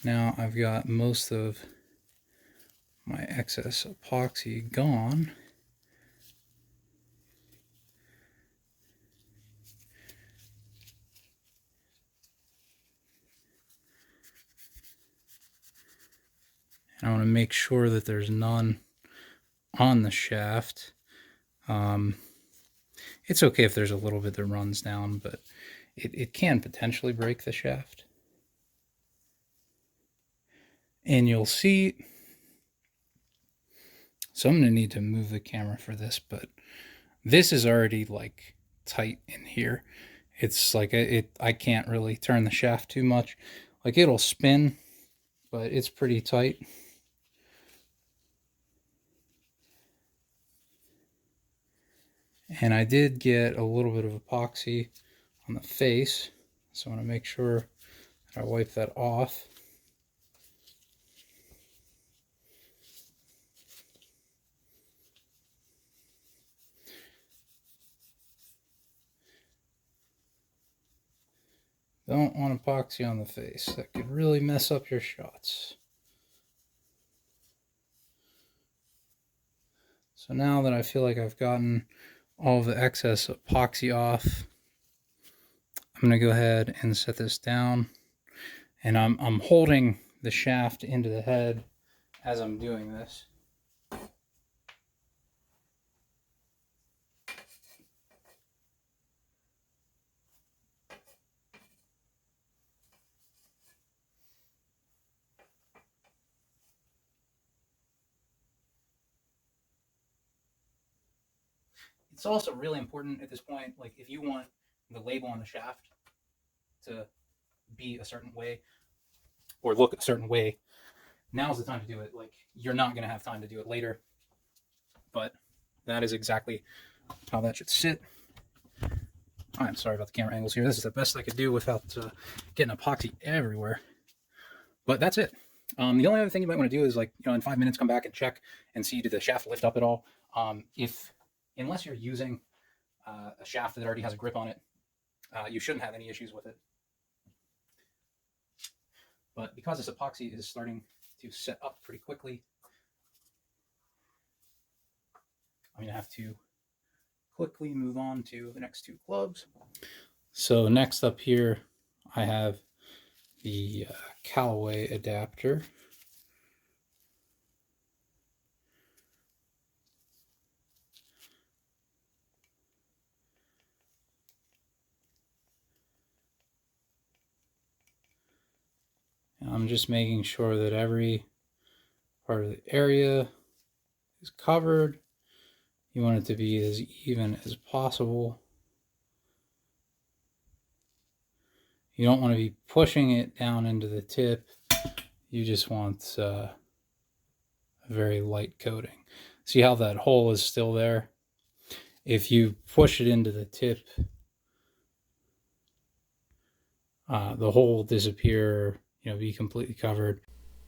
now I've got most of my excess epoxy gone. And I want to make sure that there's none on the shaft. It's okay if there's a little bit that runs down, but it can potentially break the shaft. And you'll see, so I'm going to need to move the camera for this, but this is already like tight in here. It's like I can't really turn the shaft too much. Like it'll spin, but it's pretty tight. And I did get a little bit of epoxy on the face, so I want to make sure that I wipe that off. Don't want epoxy on the face. That could really mess up your shots. So now that I feel like I've gotten all of the excess epoxy off, I'm going to go ahead and set this down. And I'm holding the shaft into the head as I'm doing this. It's also really important at this point, like if you want the label on the shaft to be a certain way or look a certain way, now's the time to do it. Like you're not going to have time to do it later, but that is exactly how that should sit. I'm sorry about the camera angles here. This is the best I could do without getting epoxy everywhere. But that's it. The only other thing you might want to do is, like, in 5 minutes, come back and check and see, did the shaft lift up at all? Unless you're using a shaft that already has a grip on it, you shouldn't have any issues with it. But because this epoxy is starting to set up pretty quickly, I'm going to have to quickly move on to the next two clubs. So next up here, I have the Callaway adapter. And I'm just making sure that every part of the area is covered. You want it to be as even as possible. You don't want to be pushing it down into the tip. you just want a very light coating. See how that hole is still there? If you push it into the tip, the hole will disappear, be completely covered.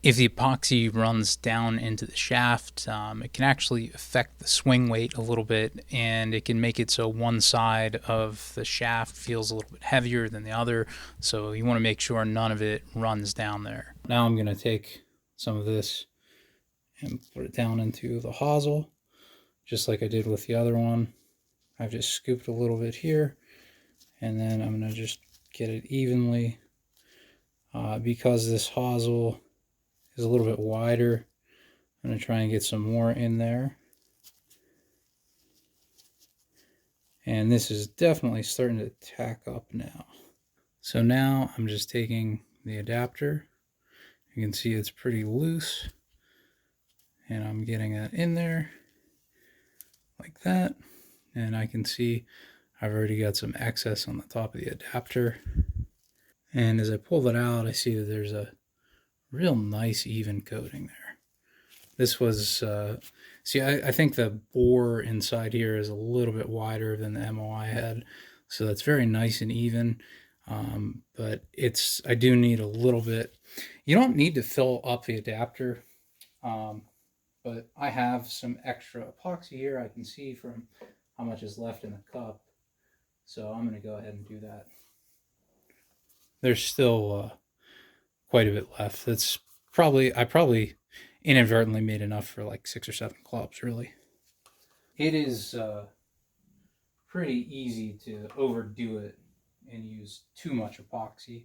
If the epoxy runs down into the shaft, it can actually affect the swing weight a little bit, and it can make it so one side of the shaft feels a little bit heavier than the other. So you want to make sure none of it runs down there. Now I'm going to take some of this and put it down into the hosel, just like I did with the other one. I've just scooped a little bit here, and then I'm going to just get it evenly. Because this hosel is a little bit wider, I'm going to try and get some more in there. And this is definitely starting to tack up now. So now I'm just taking the adapter. You can see it's pretty loose. And I'm getting it in there like that. And I can see I've already got some excess on the top of the adapter. And as I pull it out, I see that there's a real nice even coating there. This was, see, I think the bore inside here is a little bit wider than the MOI head. So that's very nice and even. But I do need a little bit. You don't need to fill up the adapter. But I have some extra epoxy here. I can see from how much is left in the cup. So I'm going to go ahead and do that. There's still quite a bit left. I probably inadvertently made enough for like 6 or 7 clubs, really. It is pretty easy to overdo it and use too much epoxy.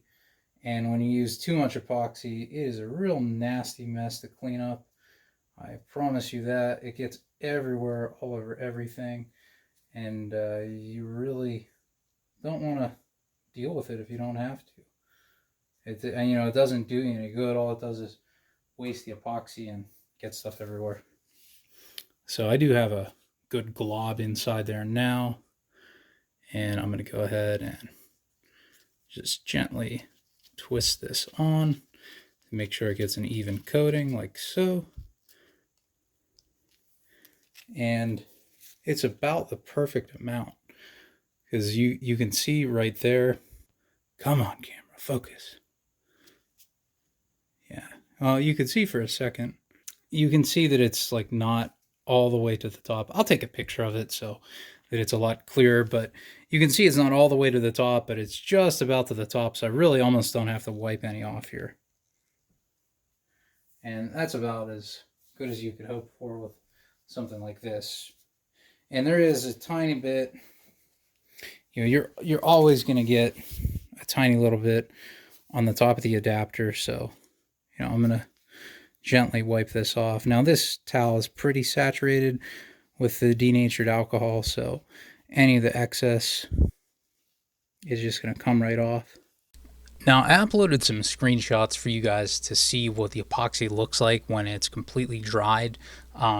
And when you use too much epoxy, it is a real nasty mess to clean up. I promise you that. It gets everywhere, all over everything. And you really don't want to deal with it if you don't have to. It doesn't do you any good. All it does is waste the epoxy and get stuff everywhere. So I do have a good glob inside there now. And I'm going to go ahead and just gently twist this on to make sure it gets an even coating like so. And it's about the perfect amount because you can see right there. Come on, camera, focus. Yeah. Well, you can see for a second. You can see that it's like not all the way to the top. I'll take a picture of it so that it's a lot clearer, but you can see it's not all the way to the top, but it's just about to the top, so I really almost don't have to wipe any off here. And that's about as good as you could hope for with something like this. And there is a tiny bit, you're always going to get a tiny little bit on the top of the adapter, so I'm going to gently wipe this off. Now this towel is pretty saturated with the denatured alcohol, so any of the excess is just going to come right off. Now, I uploaded some screenshots for you guys to see what the epoxy looks like when it's completely dried,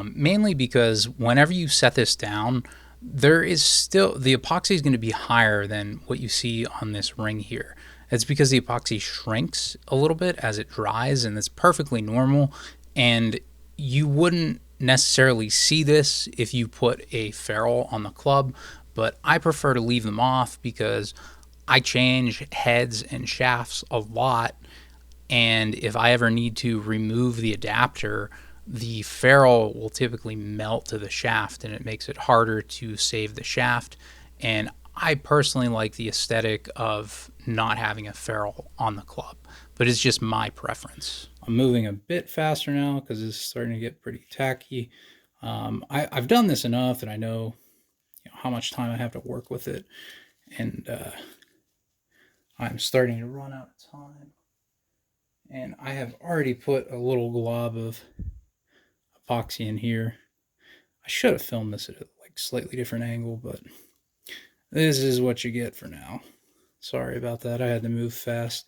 mainly because whenever you set this down, there is still, the epoxy is going to be higher than what you see on this ring here. It's because the epoxy shrinks a little bit as it dries, and it's perfectly normal, and you wouldn't necessarily see this if you put a ferrule on the club, but I prefer to leave them off because I change heads and shafts a lot, and if I ever need to remove the adapter, the ferrule will typically melt to the shaft, and it makes it harder to save the shaft. And I personally like the aesthetic of not having a ferrule on the club, but it's just my preference. I'm moving a bit faster now because it's starting to get pretty tacky. I've done this enough that I know, how much time I have to work with it, and I'm starting to run out of time. And I have already put a little glob of epoxy in here. I should have filmed this at a slightly different angle, but this is what you get for now. Sorry about that. I had to move fast.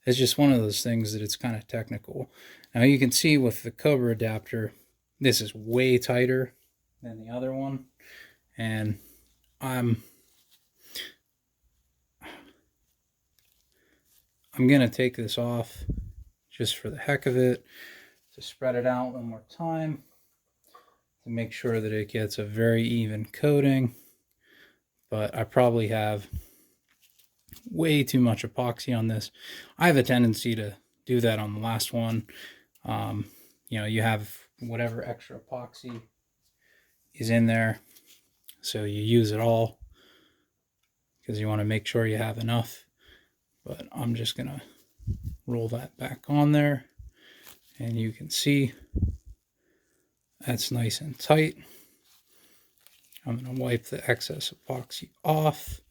It's just one of those things that it's kind of technical. Now you can see with the Cobra adapter, this is way tighter than the other one. And I'm going to take this off just for the heck of it, to spread it out one more time to make sure that it gets a very even coating. But I probably have way too much epoxy on this. I have a tendency to do that on the last one. You know, you have whatever extra epoxy is in there, so you use it all because you want to make sure you have enough. But I'm just gonna roll that back on there, and you can see that's nice and tight. I'm gonna wipe the excess epoxy off.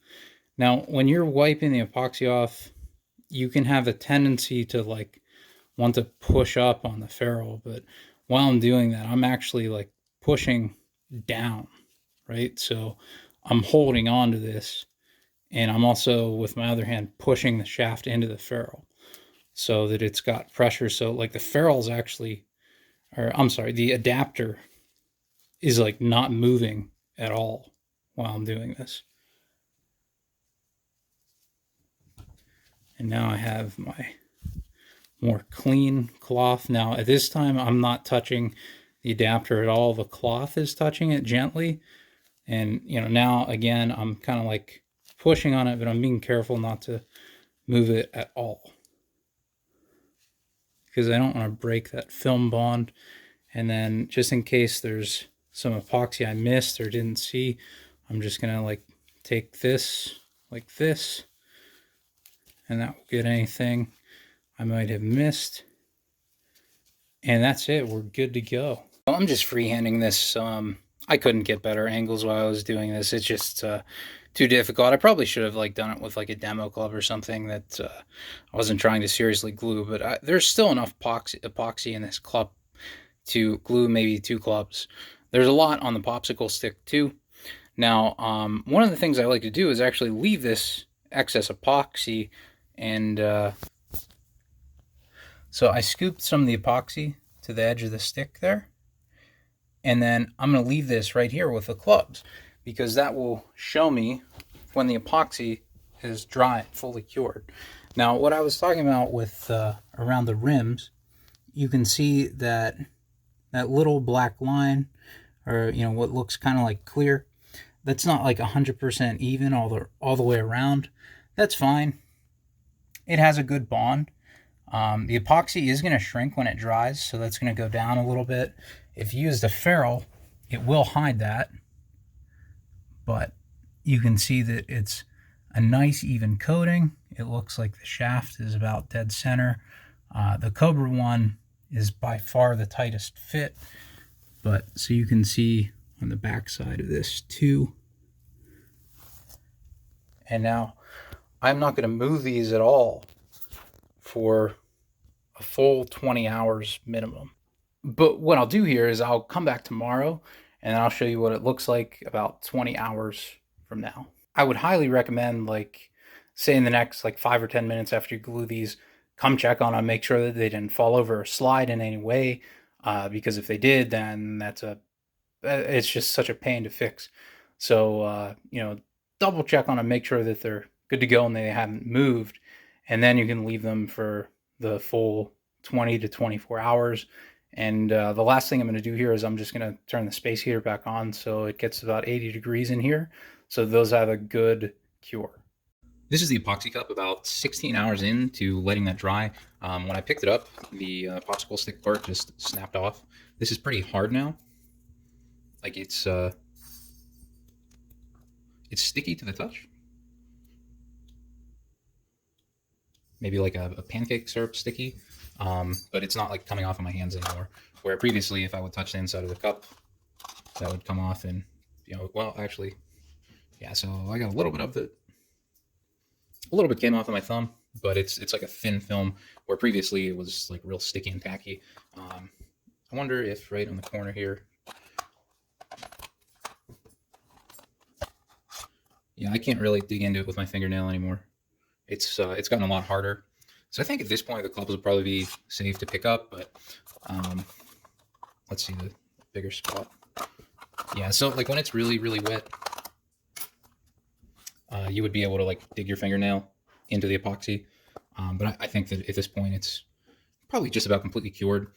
Now, when you're wiping the epoxy off, you can have a tendency to like want to push up on the ferrule, but while I'm doing that, I'm actually like pushing down, right? So I'm holding on to this, and I'm also with my other hand pushing the shaft into the ferrule so that it's got pressure. So like the ferrule's actually, or I'm sorry, the adapter is like not moving at all while I'm doing this. And now I have my more clean cloth. Now at this time, I'm not touching the adapter at all. The cloth is touching it gently. And, you know, now again, I'm kind of like pushing on it, but I'm being careful not to move it at all, because I don't want to break that film bond. And then just in case there's some epoxy I missed or didn't see, I'm just going to like take this like this, and that will get anything I might have missed. And that's it. We're good to go. Well, I'm just freehanding this. I couldn't get better angles while I was doing this. It's just too difficult. I probably should have like done it with like a demo club or something that I wasn't trying to seriously glue, but there's still enough epoxy in this club to glue maybe 2 clubs. There's a lot on the popsicle stick too. Now, one of the things I like to do is actually leave this excess epoxy, and so I scooped some of the epoxy to the edge of the stick there, and then I'm going to leave this right here with the clubs, because that will show me when the epoxy is dry and fully cured. Now, what I was talking about with around the rims, you can see that little black line, or you know, what looks kind of like clear, that's not like 100% even all the way around. That's fine. It has a good bond. The epoxy is going to shrink when it dries, so that's going to go down a little bit. If you use the ferrule, it will hide that, but you can see that it's a nice even coating. It looks like the shaft is about dead center. The Cobra one is by far the tightest fit, but so you can see on the back side of this too. And now I'm not going to move these at all for a full 20 hours minimum. But what I'll do here is I'll come back tomorrow and I'll show you what it looks like about 20 hours from now. I would highly recommend, like, say in the next like 5 or 10 minutes after you glue these, come check on them, make sure that they didn't fall over or slide in any way, because if they did, then it's just such a pain to fix. So, you know, double check on them, make sure that they're good to go and they haven't moved, and then you can leave them for the full 20 to 24 hours. And the last thing I'm going to do here is I'm just going to turn the space heater back on so it gets about 80 degrees in here, so those have a good cure. This is the epoxy cup about 16 hours into letting that dry. When I picked it up, the popsicle stick part just snapped off. This is pretty hard now. Like it's sticky to the touch. Maybe like a pancake syrup sticky, but it's not like coming off of my hands anymore. Where previously, if I would touch the inside of the cup, that would come off, and you know, well, actually, yeah. So I got a little bit of it. A little bit came off of my thumb, but it's like a thin film, where previously it was like real sticky and tacky. I wonder if right on the corner here, yeah, I can't really dig into it with my fingernail anymore. It's gotten a lot harder. So I think at this point the clubs will probably be safe to pick up, but let's see the bigger spot. Yeah, so like when it's really, really wet, you would be able to like dig your fingernail into the epoxy. But I think that at this point it's probably just about completely cured.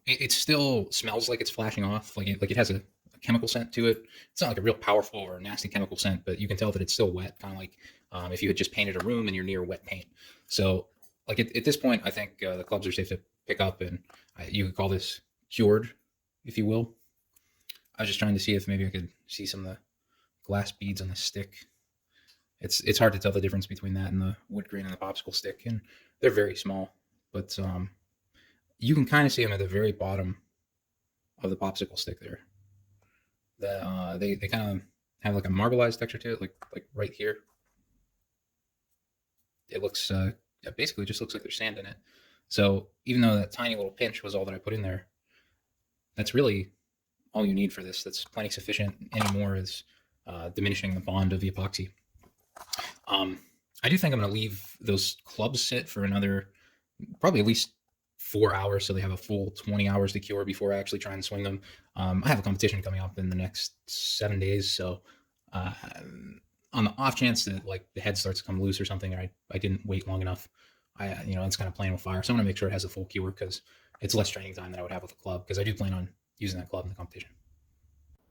It still smells like it's flashing off, like it has a chemical scent to it. It's not like a real powerful or nasty chemical scent, but you can tell that it's still wet, kind of like if you had just painted a room and you're near wet paint. So, like at this point, I think the clubs are safe to pick up, and you could call this cured, if you will. I was just trying to see if maybe I could see some of the glass beads on the stick. It's hard to tell the difference between that and the wood grain and the popsicle stick, and they're very small. But you can kind of see them at the very bottom of the popsicle stick there. They kind of have like a marbleized texture to it, like right here. It looks it basically just looks like there's sand in it. So even though that tiny little pinch was all that I put in there, that's really all you need for this. That's plenty sufficient. Any more is diminishing the bond of the epoxy. I do think I'm going to leave those clubs sit for another probably at least 4 hours, so they have a full 20 hours to cure before I actually try and swing them. I have a competition coming up in the next 7 days, so uh, on the off chance that like the head starts to come loose or something, I didn't wait long enough. It's kind of playing with fire, so I'm going to make sure it has a full cure because it's less training time than I would have with a club because I do plan on using that club in the competition.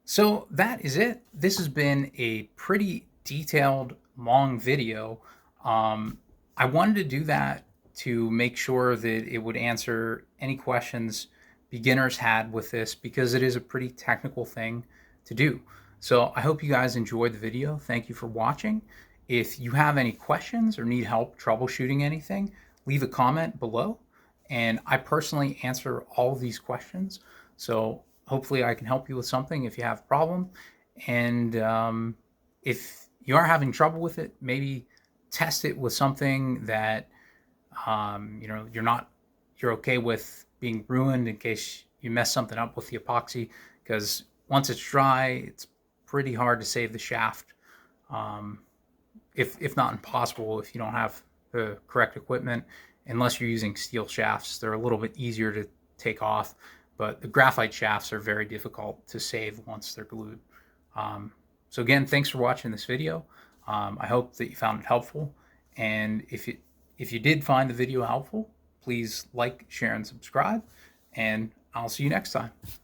So that is it. This has been a pretty detailed, long video. I wanted to do that to make sure that it would answer any questions beginners had with this because it is a pretty technical thing to do. So I hope you guys enjoyed the video. Thank you for watching. If you have any questions or need help troubleshooting anything, leave a comment below. And I personally answer all of these questions. So hopefully I can help you with something if you have a problem. And if you are having trouble with it, maybe test it with something that you're okay with being ruined in case you mess something up with the epoxy, because once it's dry, it's pretty hard to save the shaft, if not impossible if you don't have the correct equipment. Unless you're using steel shafts, they're a little bit easier to take off, but the graphite shafts are very difficult to save once they're glued. So again, thanks for watching this video. I hope that you found it helpful, and if you did find the video helpful, please like, share, and subscribe, and I'll see you next time.